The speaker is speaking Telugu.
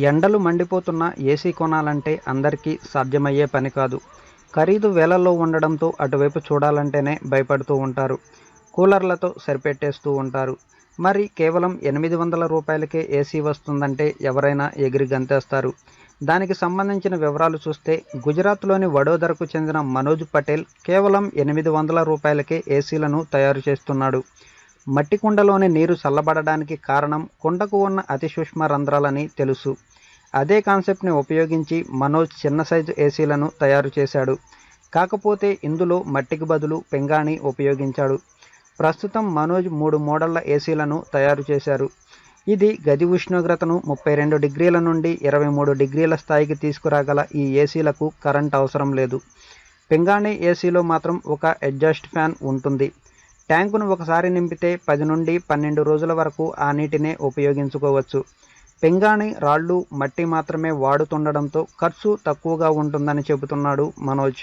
ఎండలు మండిపోతున్న ఏసీ కొనాలంటే అందరికీ సాధ్యమయ్యే పని కాదు. ఖరీదు వేలల్లో ఉండడంతో అటువైపు చూడాలంటేనే భయపడుతూ ఉంటారు. కూలర్లతో సరిపెట్టేస్తూ ఉంటారు. మరి కేవలం 800 రూపాయలకే ఏసీ వస్తుందంటే ఎవరైనా ఎగిరి గంతేస్తారు. దానికి సంబంధించిన వివరాలు చూస్తే గుజరాత్లోని వడోదరకు చెందిన మనోజ్ పటేల్ కేవలం 800 రూపాయలకే ఏసీలను తయారు చేస్తున్నాడు. మట్టి కుండలోని నీరు చల్లబడడానికి కారణం కుండకు ఉన్న అతి సూక్ష్మ రంధ్రాలని తెలుసు. అదే కాన్సెప్ట్ని ఉపయోగించి మనోజ్ చిన్న సైజు ఏసీలను తయారు చేశాడు. కాకపోతే ఇందులో మట్టికి బదులు పింగాణి ఉపయోగించాడు. ప్రస్తుతం మనోజ్ 3 మోడళ్ల ఏసీలను తయారు చేశారు. ఇది గది ఉష్ణోగ్రతను 32 డిగ్రీల నుండి 23 డిగ్రీల స్థాయికి తీసుకురాగల ఈ ఏసీలకు కరెంట్ అవసరం లేదు. పింగాణి ఏసీలో మాత్రం ఒక ఎగ్జాస్ట్ ఫ్యాన్ ఉంటుంది. ట్యాంకును ఒకసారి నింపితే 10 నుండి 12 రోజుల వరకు ఆ నీటినే ఉపయోగించుకోవచ్చు. పింగాణి రాళ్లు, మట్టి మాత్రమే వాడుతుండడంతో ఖర్చు తక్కువగా ఉంటుందని చెబుతున్నాడు మనోజ్.